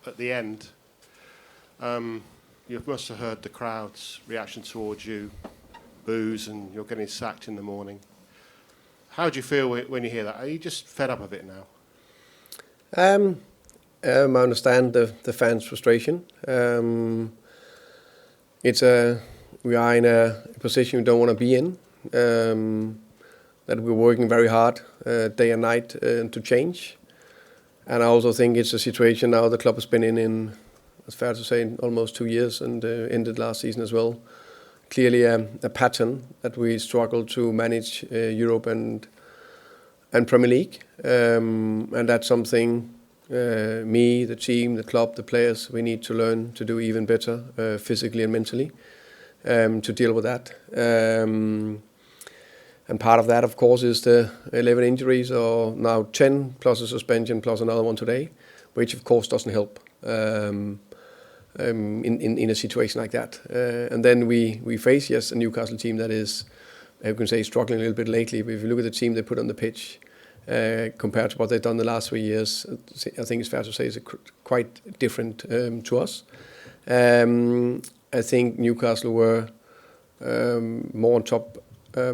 at the end. You must have heard the crowd's reaction towards you, boos, and you're getting sacked in the morning. How do you feel when you hear that? Are you just fed up of it now? I understand the fans' frustration. We are in a position we don't want to be in. That we're working very hard day and night to change. And I also think it's a situation now the club has been in, it's fair to say, almost 2 years, and ended last season as well. Clearly a pattern that we struggle to manage Europe and Premier League. And that's something me, the team, the club, the players, we need to learn to do even better physically and mentally to deal with that. And part of that, of course, is the 11 injuries, or now 10 plus a suspension plus another one today, which of course doesn't help in a situation like that. And then we face, yes, a Newcastle team that is, you can say, struggling a little bit lately. But if you look at the team they put on the pitch compared to what they've done the last 3 years, I think it's fair to say it's quite different to us. I think Newcastle were more on top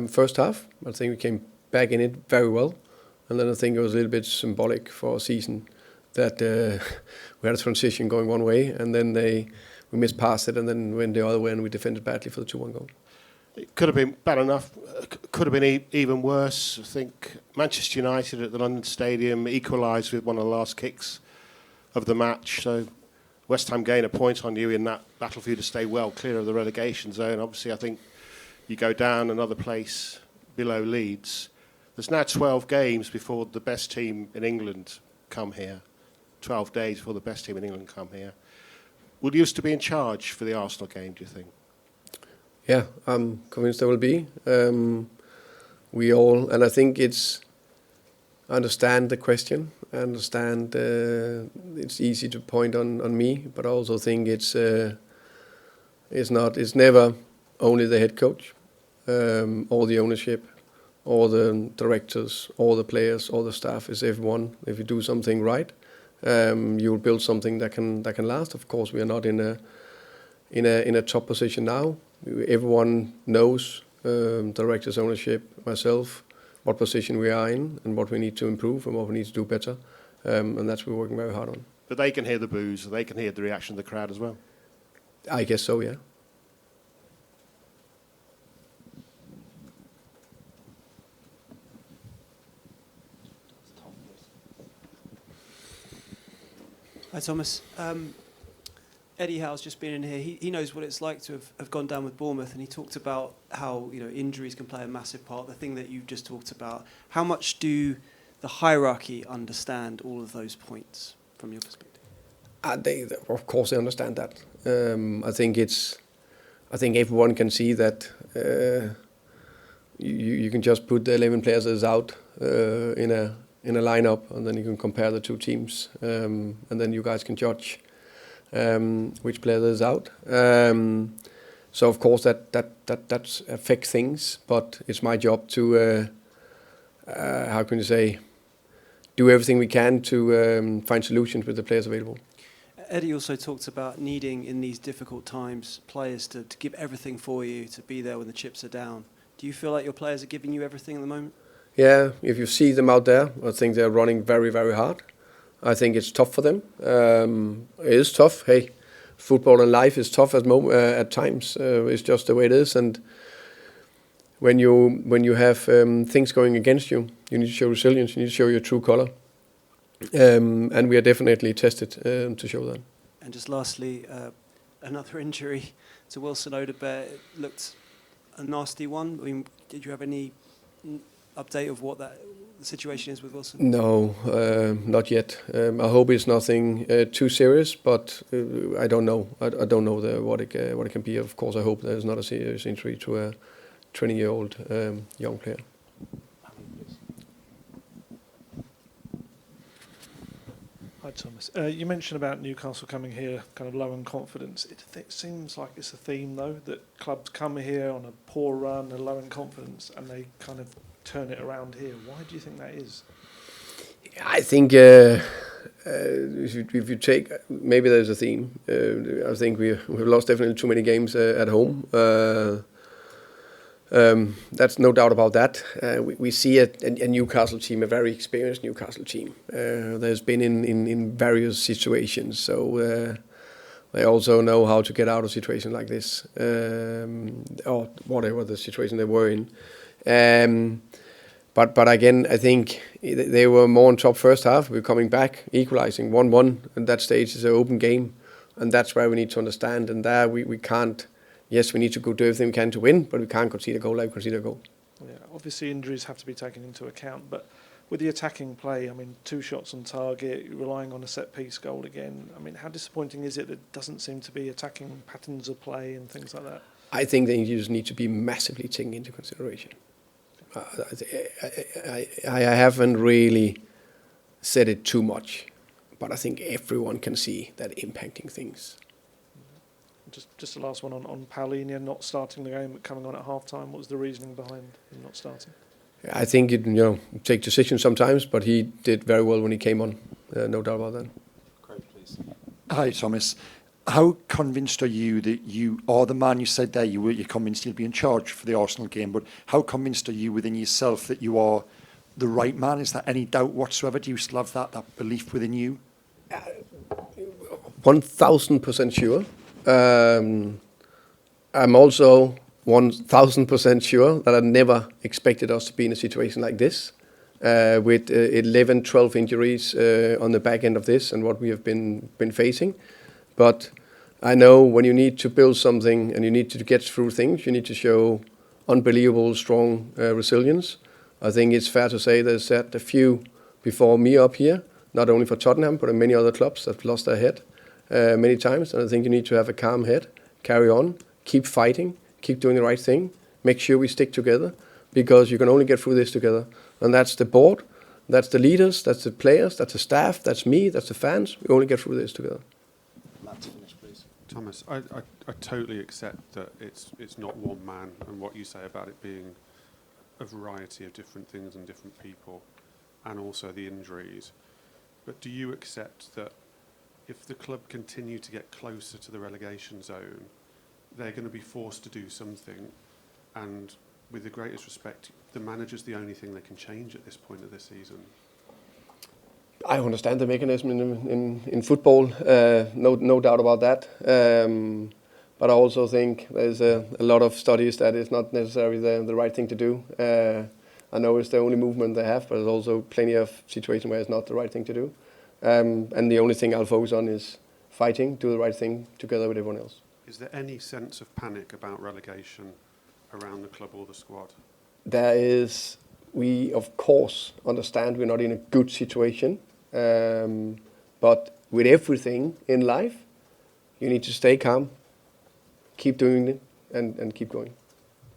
first half. I think we came back in it very well. And then I think it was a little bit symbolic for a season that we had a transition going one way, and then we missed past it, and then went the other way, and we defended badly for the 2-1 goal. It could have been bad enough. Could have been even worse. I think Manchester United at the London Stadium equalised with one of the last kicks of the match. So West Ham gain a point on you in that battle for you to stay well clear of the relegation zone. Obviously, I think you go down another place below Leeds. There's now 12 games before the best team in England come here. 12 days before the best team in England come here. Will you used to be in charge for the Arsenal game, do you think? Yeah, I'm convinced there will be. We all, and I think I understand the question. I understand it's easy to point on me, but I also think it's never only the head coach, or the ownership, or the directors, or the players, or the staff. It's everyone. If you do something right, you will build something that can last. Of course, we are not in a top position now. Everyone knows, directors, ownership, myself, what position we are in and what we need to improve and what we need to do better, and that's what we're working very hard on. But they can hear the boos, they can hear the reaction of the crowd as well. I guess so, yeah. Hi, Thomas. Eddie Howe's just been in here. He knows what it's like to have gone down with Bournemouth, and he talked about how injuries can play a massive part. The thing that you've just talked about. How much do the hierarchy understand all of those points from your perspective? Of course, they understand that. I think everyone can see that you can just put the 11 players that is out in a lineup, and then you can compare the two teams, and then you guys can judge which player is out. So of course that affects things, but it's my job to how can you say, do everything we can to find solutions with the players available. Eddie also talked about needing in these difficult times players to give everything for you, to be there when the chips are down. Do you feel like your players are giving you everything at the moment? Yeah, if you see them out there, I think they're running very, very hard. I think it's tough for them. It is tough. Hey, football and life is tough at times. It's just the way it is. And when you have things going against you, you need to show resilience. You need to show your true color. And we are definitely tested to show that. And just lastly, another injury to Wilson Odobert. It looked a nasty one. I mean, did you have any update of what the situation is with Wilson? No, not yet. I hope it's nothing too serious, but I don't know. I don't know what it can be. Of course, I hope there's not a serious injury to a 20-year-old young player. Hi, Thomas. You mentioned about Newcastle coming here kind of low in confidence. It seems like it's a theme, though, that clubs come here on a poor run and low in confidence, and they kind of turn it around here. Why do you think that is? I think if you take, maybe there's a theme. I think we've lost definitely too many games at home. That's no doubt about that. We see a Newcastle team, a very experienced Newcastle team. There's been in various situations, so they also know how to get out of situations like this, or whatever the situation they were in. But again, I think they were more on top first half. We're coming back, equalising 1-1, and that stage is an open game, and that's where we need to understand. And there we can't. Yes, we need to do everything we can to win, but we can't concede a goal like we concede a goal. Yeah, obviously injuries have to be taken into account, but with the attacking play, I mean, 2 shots on target, relying on a set-piece goal again. I mean, how disappointing is it that it doesn't seem to be attacking patterns of play and things like that? I think the injuries need to be massively taken into consideration. I haven't really said it too much, but I think everyone can see that impacting things. Just the last one on Paulinho not starting the game but coming on at half-time. What was the reasoning behind him not starting? I think you take decisions sometimes, but he did very well when he came on. No doubt about that. Craig, please. Hi, Thomas. How convinced are you that you are the man? You said there you're convinced you'll be in charge for the Arsenal game, but how convinced are you within yourself that you are the right man? Is there any doubt whatsoever? Do you still have that belief within you? 1,000% sure. I'm also 1,000% sure that I never expected us to be in a situation like this, with 11, 12 injuries on the back end of this and what we have been facing. But I know when you need to build something and you need to get through things, you need to show unbelievable strong resilience. I think it's fair to say there's a few before me up here, not only for Tottenham, but in many other clubs that have lost their head many times. And I think you need to have a calm head, carry on, keep fighting, keep doing the right thing, make sure we stick together, because you can only get through this together. And that's the board, that's the leaders, that's the players, that's the staff, that's me, that's the fans. We only get through this together. Matt, to finish, please. Thomas, I totally accept that it's not one man, and what you say about it being a variety of different things and different people, and also the injuries. But do you accept that if the club continue to get closer to the relegation zone, they're going to be forced to do something, and with the greatest respect, the manager's the only thing they can change at this point of the season? I understand the mechanism in football, no doubt about that. But I also think there's a lot of studies that it's not necessarily the right thing to do. I know it's the only movement they have, but there's also plenty of situations where it's not the right thing to do. And the only thing I'll focus on is fighting, do the right thing together with everyone else. Is there any sense of panic about relegation around the club or the squad? There is. We, of course, understand we're not in a good situation. But with everything in life, you need to stay calm, keep doing it, and keep going.